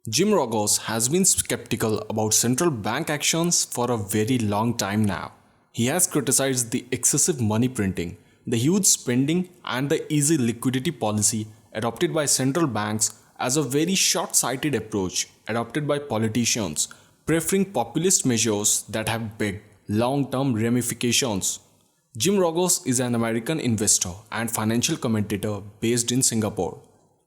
Jim Rogers has been skeptical about central bank actions for a very long time now. He has criticized the excessive money printing, the huge spending, and the easy liquidity policy adopted by central banks as a very short sighted approach adopted by politicians, preferring populist measures that have big, long term ramifications. Jim Rogers is an American investor and financial commentator based in Singapore.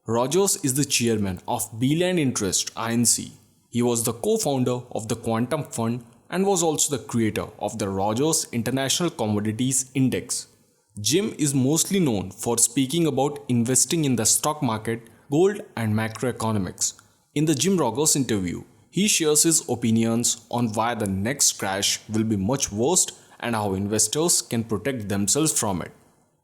Rogers is the chairman of Beeline Interest Inc. He was the co-founder of the Quantum Fund and was also the creator of the Rogers International Commodities Index. Jim is mostly known for speaking about investing in the stock market, gold, and macroeconomics. In the Jim Rogers interview, he shares his opinions on why the next crash will be much worse and how investors can protect themselves from it.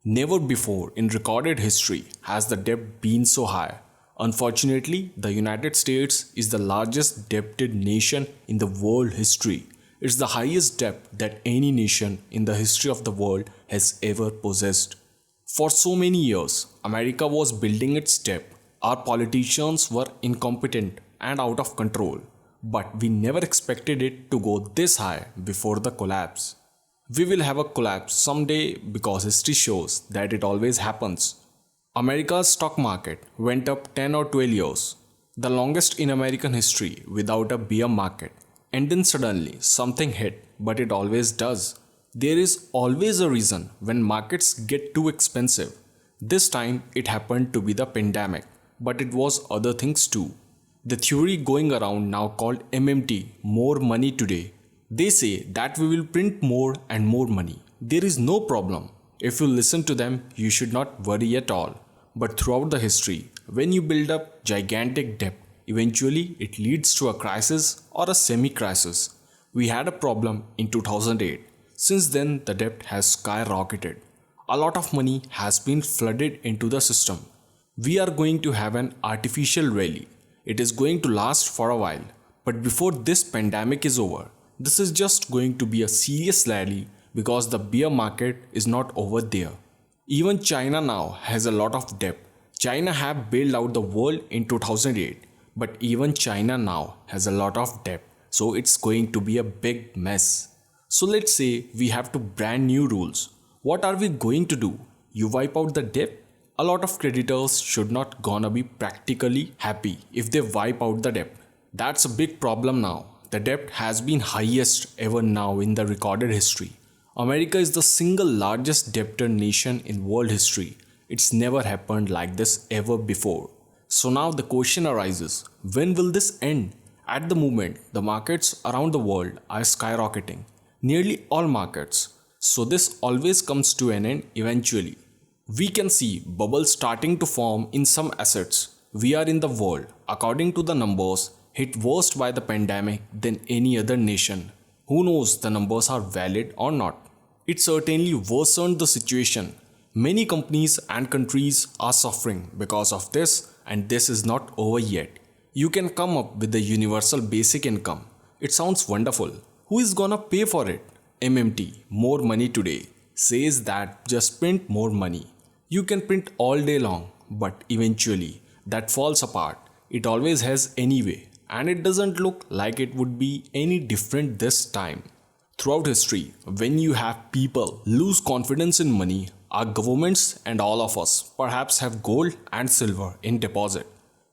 Never before in recorded history has the debt been so high. Unfortunately, the United States is the largest debted nation in the world history. It's the highest debt that any nation in the history of the world has ever possessed. For so many years, America was building its debt. Our politicians were incompetent and out of control, but we never expected it to go this high before the collapse. We will have a collapse someday because history shows that it always happens. America's stock market went up 10 or 12 years, the longest in American history without a bear market. And then suddenly something hit, but it always does. There is always a reason when markets get too expensive. This time it happened to be the pandemic, but it was other things too. The theory going around now called MMT, more money today. They say that we will print more and more money. There is no problem. If you listen to them, you should not worry at all. But throughout the history, when you build up gigantic debt, eventually it leads to a crisis or a semi-crisis. We had a problem in 2008. Since then, the debt has skyrocketed. A lot of money has been flooded into the system. We are going to have an artificial rally. It is going to last for a while. But before this pandemic is over, this is just going to be a serious rally because the bear market is not over there. Even China now has a lot of debt. China have bailed out the world in 2008, but even China now has a lot of debt. So it's going to be a big mess. So let's say we have to brand new rules. What are we going to do? You wipe out the debt? A lot of creditors should not gonna be practically happy if they wipe out the debt. That's a big problem now. The debt has been highest ever now in the recorded history. America is the single largest debtor nation in world history. It's never happened like this ever before. So now the question arises, when will this end? At the moment, the markets around the world are skyrocketing. Nearly all markets. So this always comes to an end eventually. We can see bubbles starting to form in some assets. We are in the world, according to the numbers, hit worst by the pandemic than any other nation. Who knows the numbers are valid or not? It certainly worsened the situation. Many companies and countries are suffering because of this, and this is not over yet. You can come up with the universal basic income. It sounds wonderful. Who is gonna pay for it? MMT, more money today, says that just print more money. You can print all day long, but eventually that falls apart. It always has anyway. And it doesn't look like it would be any different this time. Throughout history, when you have people lose confidence in money, our governments and all of us perhaps have gold and silver in deposit.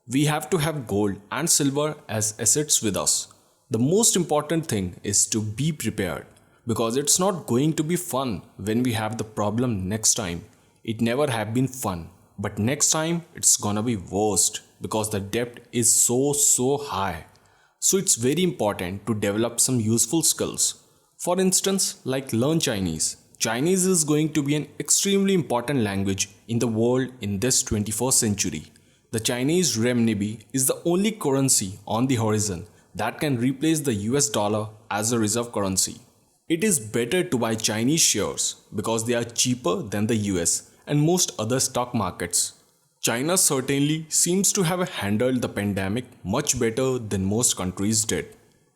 We have to have gold and silver as assets with us. The most important thing is to be prepared because it's not going to be fun when we have the problem next time. It never have been fun, but next time it's gonna be worst because the debt is so high. So it's very important to develop some useful skills. For instance, like learn Chinese. Chinese is going to be an extremely important language in the world in this 21st century. The Chinese renminbi is the only currency on the horizon that can replace the US dollar as a reserve currency. It is better to buy Chinese shares because they are cheaper than the US and most other stock markets. China certainly seems to have handled the pandemic much better than most countries did.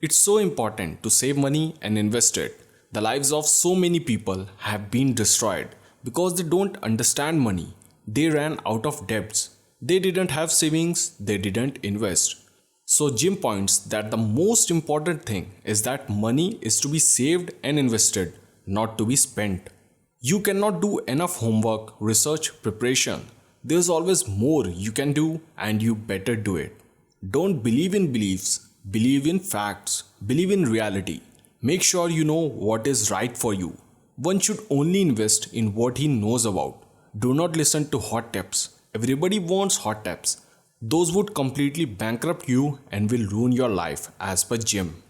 It's so important to save money and invest it. The lives of so many people have been destroyed because they don't understand money. They ran out of debts. They didn't have savings, they didn't invest. So Jim points that the most important thing is that money is to be saved and invested, not to be spent. You cannot do enough homework, research, preparation. There's always more you can do and you better do it. Don't believe in beliefs, believe in facts, believe in reality. Make sure you know what is right for you. One should only invest in what he knows about. Do not listen to hot tips. Everybody wants hot tips. Those would completely bankrupt you and will ruin your life, as per Jim.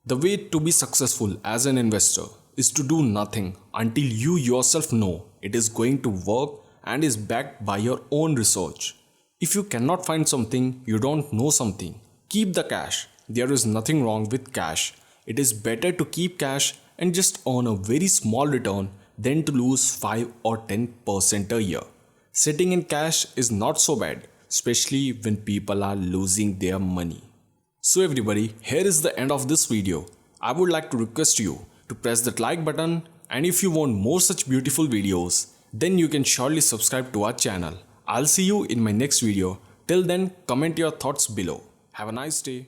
The way to be successful as an investor is to do nothing until you yourself know it is going to work and is backed by your own research. If you cannot find something, you don't know something, keep the cash. There is nothing wrong with cash. It is better to keep cash and just earn a very small return than to lose 5 or 10% a year. Sitting in cash is not so bad, especially when people are losing their money. So everybody, here is the end of this video. I would like to request you to press that like button, and if you want more such beautiful videos, then you can surely subscribe to our channel. I'll see you in my next video. Till then, comment your thoughts below. Have a nice day.